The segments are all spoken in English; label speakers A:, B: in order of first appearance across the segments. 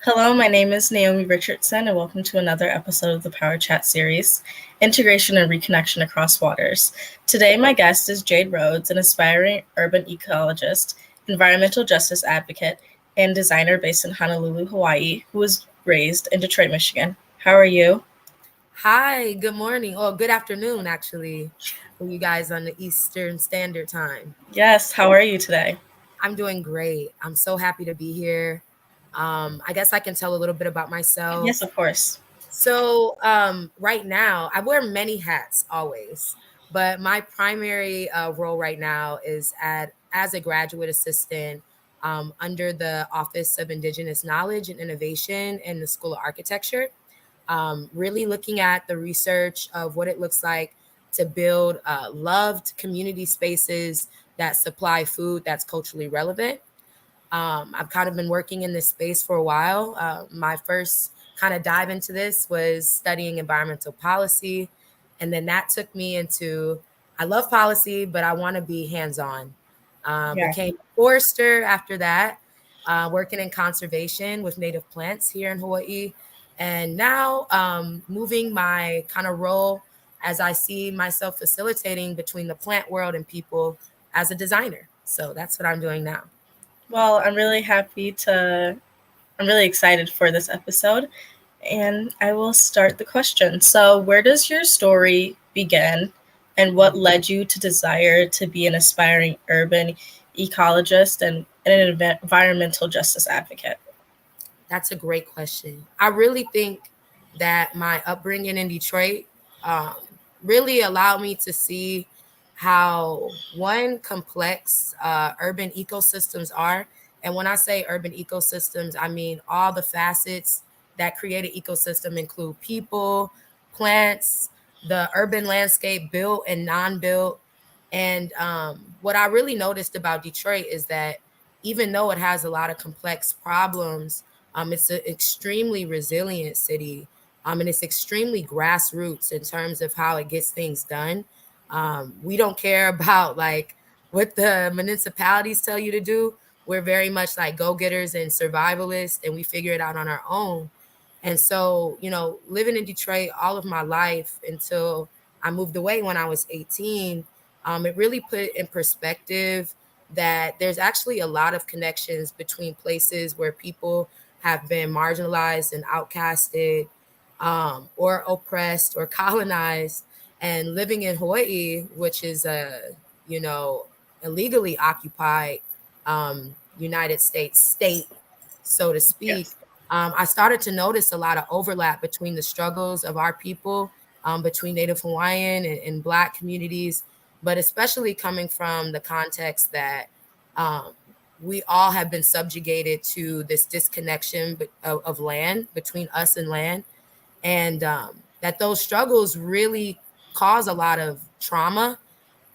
A: Hello, my name is Naomi Richardson, and welcome to another episode of the Power Chat series, Integration and Reconnection Across Waters. Today, my guest is Jade Rhodes, an aspiring urban ecologist, environmental justice advocate, and designer based in Honolulu, Hawaii, who was raised in Detroit, Michigan. How are you?
B: Hi, good morning. Oh, good afternoon, actually, for you guys on the Eastern Standard Time.
A: Yes, how are you today?
B: I'm doing great. I'm so happy to be here. I guess I can tell a little bit about
A: Yes,
B: myself.
A: of course.
B: Right now, I wear many hats always, but my primary role right now is as a graduate assistant under the Office of Indigenous Knowledge and Innovation in the School of Architecture. Really looking at the research of what it looks like to build loved community spaces that supply food that's culturally relevant. I've kind of been working in this space for a while. My first kind of dive into this was studying environmental policy. And then that took me into I love policy, but I want to be hands on.
A: Yeah.
B: Became a forester after that, working in conservation with native plants here in Hawaii. And now moving my kind of role as I see myself facilitating between the plant world and people as a designer. So that's what I'm doing now.
A: Well, I'm really excited for this episode, and I will start the question. So, where does your story begin, and what led you to desire to be an aspiring urban ecologist and an environmental justice advocate?
B: That's a great question. I really think that my upbringing in Detroit um, really allowed me to see how one complex urban ecosystems are. And when I say urban ecosystems, I mean all the facets that create an ecosystem include people, plants, the urban landscape, built and non built. And what I really noticed about Detroit is that even though it has a lot of complex problems, it's an extremely resilient city, and it's extremely grassroots in terms of how it gets things done. We don't care about like what the municipalities tell you to do. We're very much like go-getters and survivalists, and we figure it out on our own. And so, living in Detroit all of my life until I moved away when I was 18, it really put in perspective that there's actually a lot of connections between places where people have been marginalized and outcasted, or oppressed or colonized, and living in Hawaii, which is a you know illegally occupied United States state, so to speak.
A: Yes.
B: I started to notice a lot of overlap between the struggles of our people, between Native Hawaiian and Black communities, but especially coming from the context that um, we all have been subjugated to this disconnection of land, between us and land, and that those struggles really cause a lot of trauma.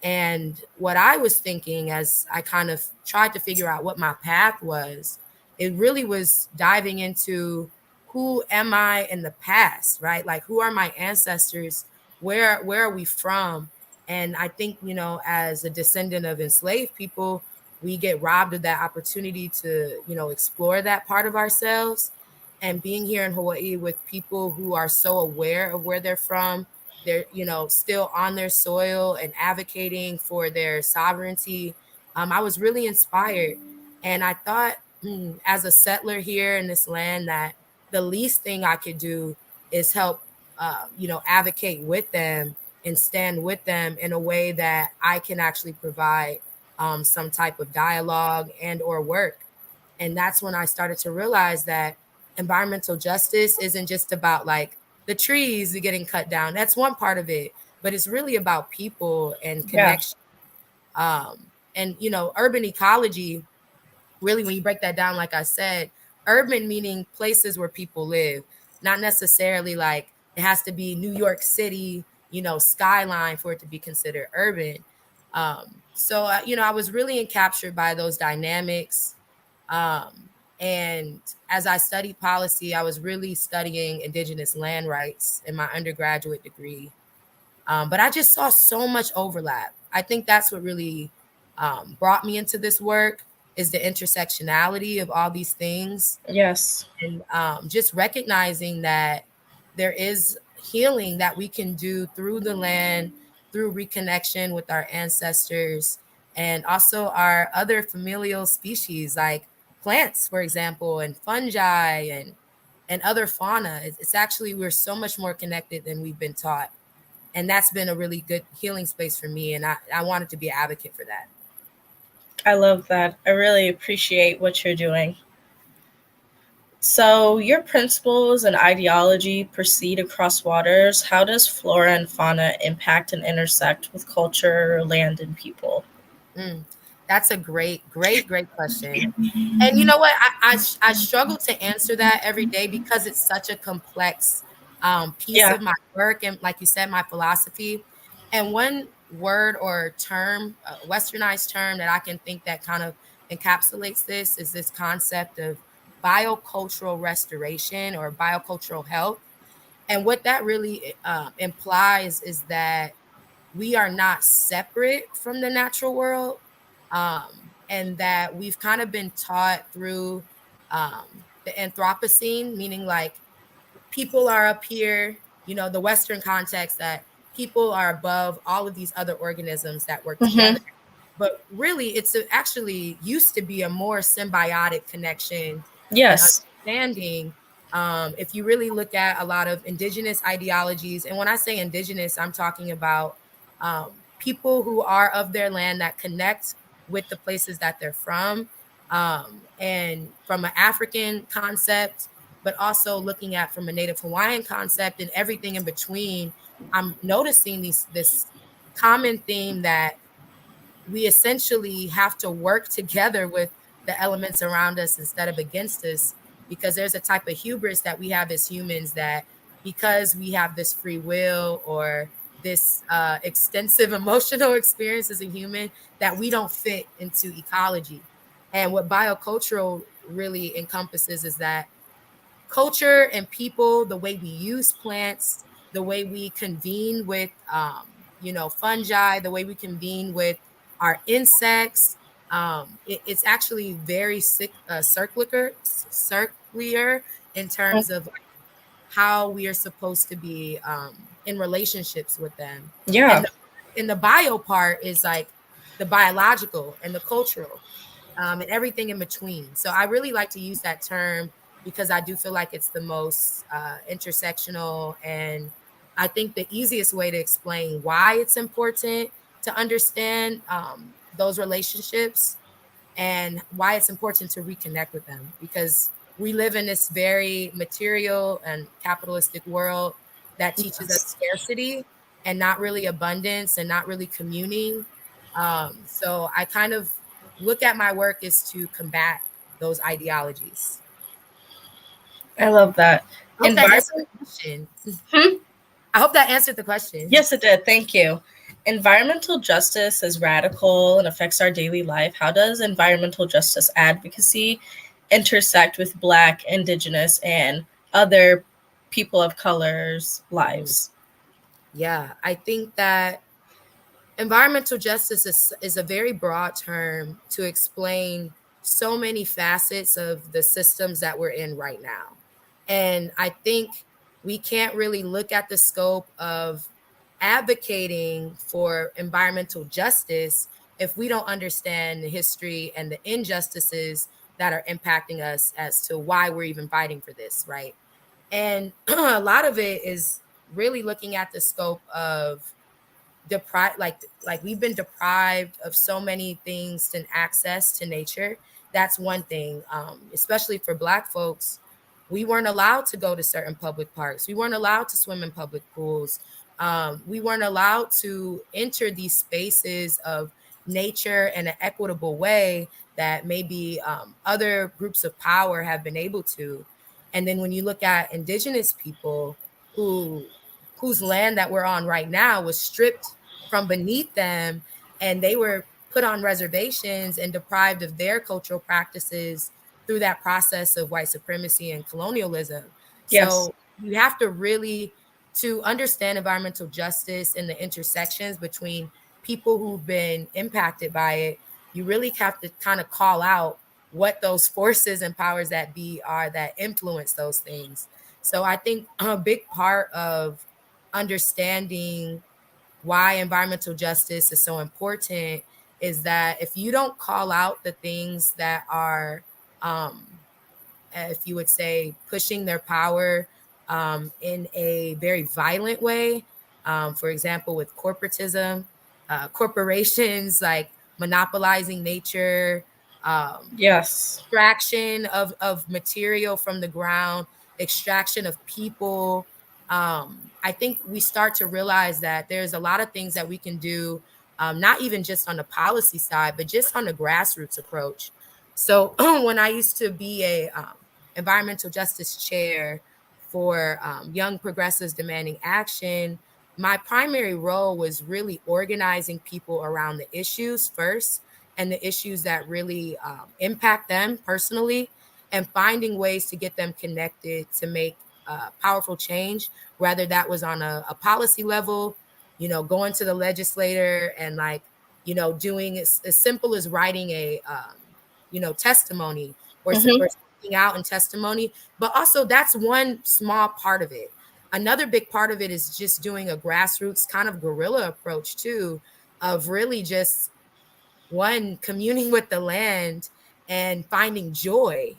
B: And what I was thinking as I kind of tried to figure out what my path was, it really was diving into who am I in the past, right? Like who are my ancestors? Where are we from? And I think, as a descendant of enslaved people, we get robbed of that opportunity to, explore that part of ourselves. And being here in Hawaii with people who are so aware of where they're from, they're still on their soil and advocating for their sovereignty. I was really inspired, and I thought, as a settler here in this land, that the least thing I could do is help advocate with them and stand with them in a way that I can actually provide some type of dialogue and or work. And that's when I started to realize that environmental justice isn't just about like the trees getting cut down. That's one part of it, but it's really about people and
A: Yeah.
B: connection. And urban ecology, really, when you break that down, like I said, urban meaning places where people live, not necessarily like it has to be New York City, skyline for it to be considered urban. I was really encaptured by those dynamics. Um, and as I studied policy, I was really studying indigenous land rights in my undergraduate degree. But I just saw so much overlap. I think that's what really brought me into this work. is the intersectionality of all these things.
A: Yes.
B: And just recognizing that there is healing that we can do through the land, through reconnection with our ancestors, and also our other familial species like plants, for example, and fungi and other fauna. It's actually, we're so much more connected than we've been taught. And that's been a really good healing space for me. And I wanted to be an advocate for that.
A: I love that. I really appreciate what you're doing. So, your principles and ideology proceed across waters. How does flora and fauna impact and intersect with culture, land, and people?
B: Mm, that's a great, great, great question. And you know what? I struggle to answer that every day because it's such a complex piece
A: Yeah.
B: of my work and, like you said, my philosophy. And one word or term, a westernized term that I can think that kind of encapsulates this is this concept of biocultural restoration or biocultural health. And what that really implies is that we are not separate from the natural world, and that we've kind of been taught through the Anthropocene, meaning like people are up here, the Western context, that people are above all of these other organisms that work together.
A: Mm-hmm.
B: But really, actually used to be a more symbiotic connection and
A: Yes.
B: understanding. If you really look at a lot of indigenous ideologies, and when I say indigenous, I'm talking about people who are of their land that connect with the places that they're from, and from an African concept, but also looking at from a Native Hawaiian concept and everything in between. I'm noticing this common theme that we essentially have to work together with the elements around us instead of against us, because there's a type of hubris that we have as humans, that because we have this free will or this extensive emotional experience as a human, that we don't fit into ecology. And what biocultural really encompasses is that culture and people, the way we use plants, the way we convene with, fungi, the way we convene with our insects. It's actually very circular in terms of how we are supposed to be in relationships with them.
A: Yeah.
B: And the bio part is like the biological and the cultural, and everything in between. So I really like to use that term because I do feel like it's the most intersectional, and I think the easiest way to explain why it's important to understand those relationships and why it's important to reconnect with them, because we live in this very material and capitalistic world that teaches us
A: Yes.
B: scarcity and not really abundance and not really communing. So I kind of look at my work is to combat those ideologies.
A: I love that.
B: I hope that answered
A: Environment.
B: the question.
A: Hmm?
B: I hope that answered the question.
A: Yes, it did. Thank you. Environmental justice is radical and affects our daily life. How does environmental justice advocacy intersect with Black, Indigenous, and other people of color's lives?
B: Yeah, I think that environmental justice is a very broad term to explain so many facets of the systems that we're in right now. And I think we can't really look at the scope of advocating for environmental justice if we don't understand the history and the injustices that are impacting us as to why we're even fighting for this, right? And a lot of it is really looking at the scope of deprived, like we've been deprived of so many things and access to nature. That's one thing. Especially for Black folks, we weren't allowed to go to certain public parks, we weren't allowed to swim in public pools, we weren't allowed to enter these spaces of nature in an equitable way that maybe other groups of power have been able to. And then when you look at indigenous people who whose land that we're on right now was stripped from beneath them, and they were put on reservations and deprived of their cultural practices through that process of white supremacy and colonialism.
A: Yes.
B: So you have to really, to understand environmental justice and the intersections between people who've been impacted by it, you really have to kind of call out what those forces and powers that be are that influence those things. So I think a big part of understanding why environmental justice is so important is that if you don't call out the things that are, if you would say, pushing their power in a very violent way, for example, with corporatism, corporations like monopolizing nature,
A: Yes.
B: extraction of material from the ground, extraction of people. I think we start to realize that there's a lot of things that we can do, not even just on the policy side, but just on the grassroots approach. So when I used to be a environmental justice chair for young progressives demanding action, my primary role was really organizing people around the issues first and the issues that really impact them personally, and finding ways to get them connected to make powerful change, whether that was on a policy level, going to the legislator and like, doing as simple as writing a, testimony or
A: Mm-hmm.
B: speaking out in testimony. But also that's one small part of it. Another big part of it is just doing a grassroots kind of guerrilla approach too, of really just one communing with the land and finding joy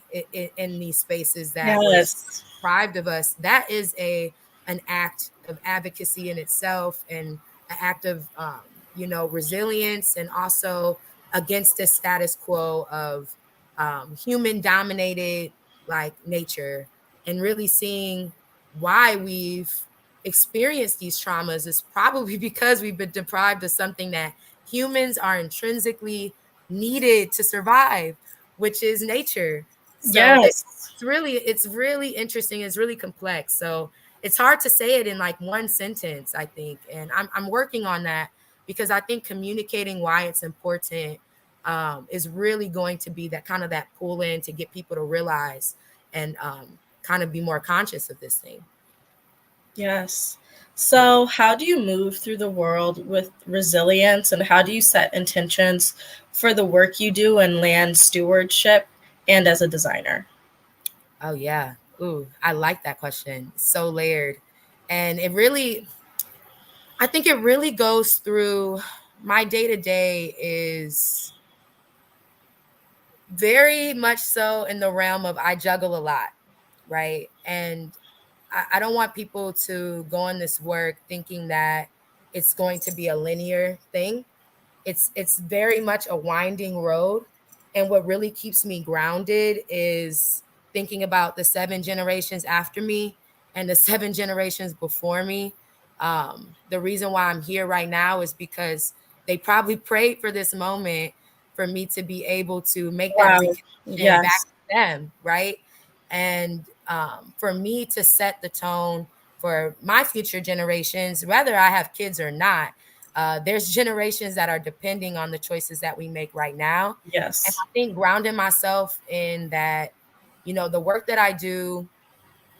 B: in these spaces that was
A: Yes.
B: deprived of us. That is an act of advocacy in itself, and an act of resilience, and also against the status quo of human dominated like nature, and really seeing why we've experienced these traumas is probably because we've been deprived of something that humans are intrinsically needed to survive, which is nature. So
A: Yes.
B: it's really interesting. It's really complex. So it's hard to say it in like one sentence, I think. And I'm working on that, because I think communicating why it's important is really going to be that kind of that pull in to get people to realize and kind of be more conscious of this thing.
A: Yes. So, how do you move through the world with resilience, and how do you set intentions for the work you do in land stewardship and as a designer?
B: Oh yeah. Ooh, I like that question. So layered. And I think it really goes through my day to day is very much so in the realm of I juggle a lot, right? And I don't want people to go on this work thinking that it's going to be a linear thing. It's very much a winding road, and what really keeps me grounded is thinking about the 7 generations after me and the 7 generations before me. The reason why I'm here right now is because they probably prayed for this moment for me to be able to make that
A: Wow.
B: reconnection back
A: Yes.
B: to them, right? And for me to set the tone for my future generations, whether I have kids or not, there's generations that are depending on the choices that we make right now. And
A: Yes.
B: I think grounding myself in that, the work that I do,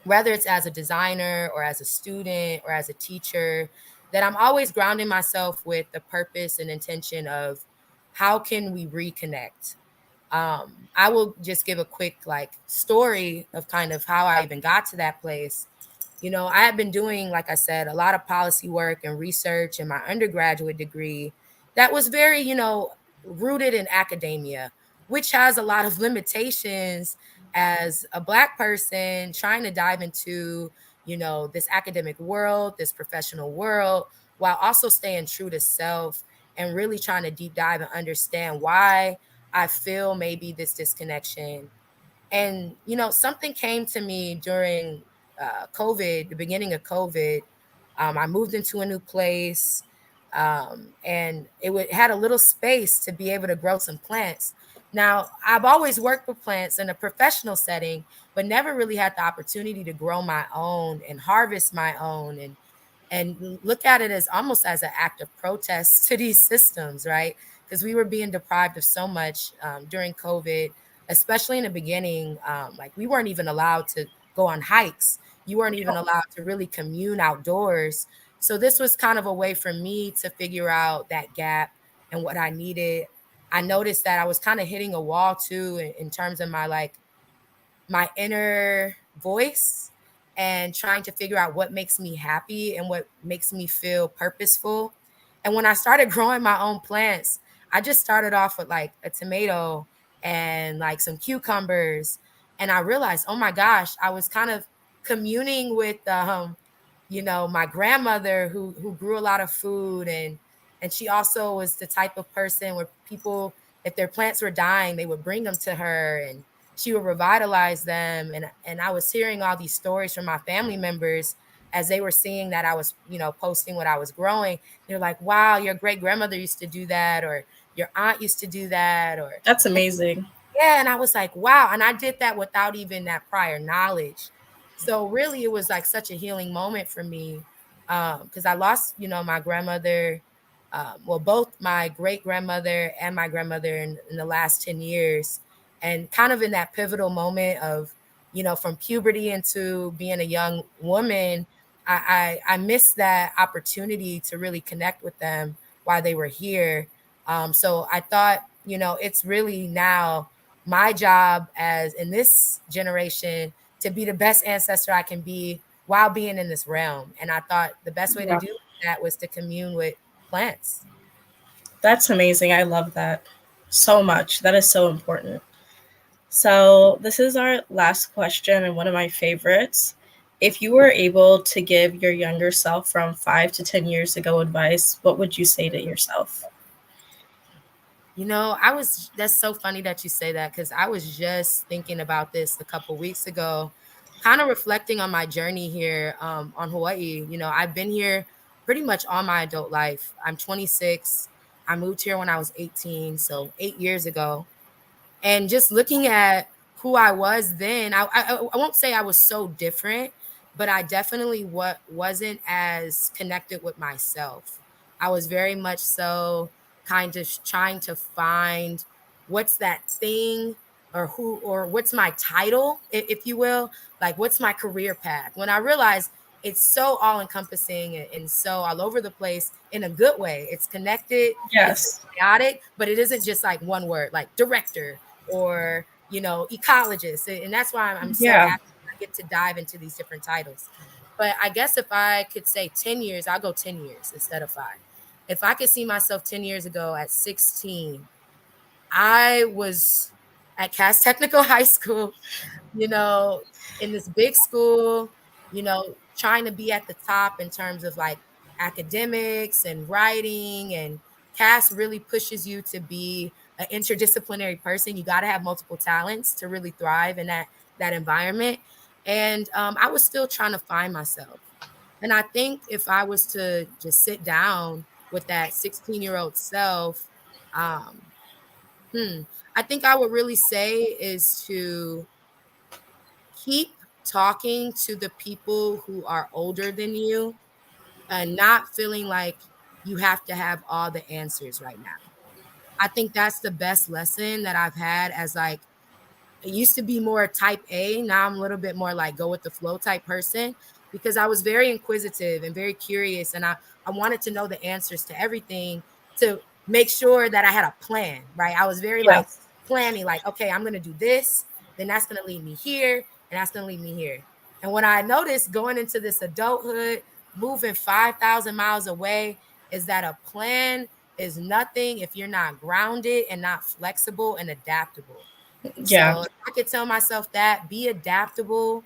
B: whether it's as a designer or as a student or as a teacher, that I'm always grounding myself with the purpose and intention of how can we reconnect. I will just give a quick like story of kind of how I even got to that place. I have been doing, like I said, a lot of policy work and research in my undergraduate degree that was very, rooted in academia, which has a lot of limitations as a Black person trying to dive into, this academic world, this professional world, while also staying true to self and really trying to deep dive and understand why I feel maybe this disconnection. And, something came to me during COVID, the beginning of COVID. I moved into a new place, and had a little space to be able to grow some plants. Now, I've always worked with plants in a professional setting, but never really had the opportunity to grow my own and harvest my own, and look at it as almost as an act of protest to these systems, right? Because we were being deprived of so much during COVID, especially in the beginning. Like we weren't even allowed to go on hikes. You weren't even allowed to really commune outdoors. So this was kind of a way for me to figure out that gap and what I needed. I noticed that I was kind of hitting a wall too in terms of my inner voice and trying to figure out what makes me happy and what makes me feel purposeful. And when I started growing my own plants, I just started off with like a tomato and like some cucumbers. And I realized, oh my gosh, I was kind of communing with my grandmother who grew a lot of food, and she also was the type of person where people, if their plants were dying, they would bring them to her and she would revitalize them. And I was hearing all these stories from my family members as they were seeing that I was, posting what I was growing. They're like, wow, your great grandmother used to do that, or your aunt used to do that, or
A: That's amazing.
B: yeah. And I was like, wow. And I did that without even that prior knowledge. So really it was like such a healing moment for me. Because I lost, my grandmother, well, both my great grandmother and my grandmother in the last 10 years. And kind of in that pivotal moment of, from puberty into being a young woman, I missed that opportunity to really connect with them while they were here. So I thought, it's really now my job as in this generation to be the best ancestor I can be while being in this realm. And I thought the best way to
A: Yeah.
B: do that was to commune with plants.
A: That's amazing. I love that so much. That is so important. So, this is our last question and one of my favorites. If you were able to give your younger self from 5 to 10 years ago advice, what would you say to yourself?
B: That's so funny that you say that because I was just thinking about this a couple weeks ago, kind of reflecting on my journey here on Hawaii. I've been here pretty much all my adult life. I'm 26. I moved here when I was 18, so 8 years ago. And just looking at who I was then, I won't say I was so different, but I definitely wasn't as connected with myself. I was very much so kind of trying to find what's that thing or what's my title, if you will, like what's my career path. When I realized it's so all encompassing and so all over the place in a good way. It's connected, it's
A: Yes.
B: chaotic, but it isn't just like one word, like director or ecologist. And that's why I'm so
A: Yeah.
B: happy I get to dive into these different titles. But I guess if I could say 10 years, I'll go 10 years instead of 5. If I could see myself 10 years ago at 16, I was at Cass Technical High School, in this big school, trying to be at the top in terms of like academics and writing. And Cass really pushes you to be an interdisciplinary person. You got to have multiple talents to really thrive in that environment. And I was still trying to find myself. And I think if I was to just sit down with that 16-year-old self, um, I think I would really say is to keep talking to the people who are older than you and not feeling like you have to have all the answers right now. I think that's the best lesson that I've had as like it used to be more type A. Now I'm a little bit more like go with the flow type person because I was very inquisitive and very curious. And I wanted to know the answers to everything to make sure that I had a plan, right? I was very like
A: Yes.
B: planning, like, okay, I'm going to do this. Then that's going to lead me here. And that's going to lead me here. And when I noticed going into this adulthood, moving 5,000 miles away, is that a plan is nothing if you're not grounded and not flexible and adaptable.
A: Yeah.
B: So if I could tell myself that, be adaptable,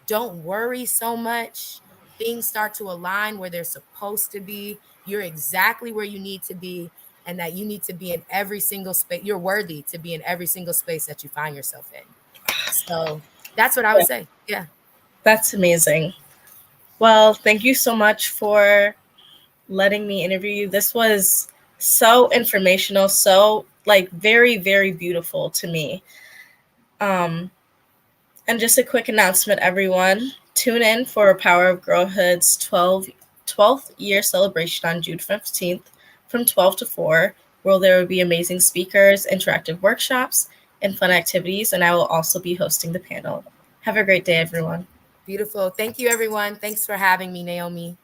B: don't worry so much. Things start to align where they're supposed to be. You're exactly where you need to be, and that you need to be in every single space. You're worthy to be in every single space that you find yourself in. So that's what I would
A: Yeah.
B: say. Yeah.
A: That's amazing. Well, thank you so much for letting me interview you. This was so informational, so like very, very beautiful to me. Um, and just a quick announcement, everyone. Tune in for Power of Girlhood's 12th year celebration on June 15th from 12 to 4, where there will be amazing speakers, interactive workshops, and fun activities. And I will also be hosting the panel. Have a great day, everyone.
B: Beautiful. Thank you, everyone. Thanks for having me, Naomi.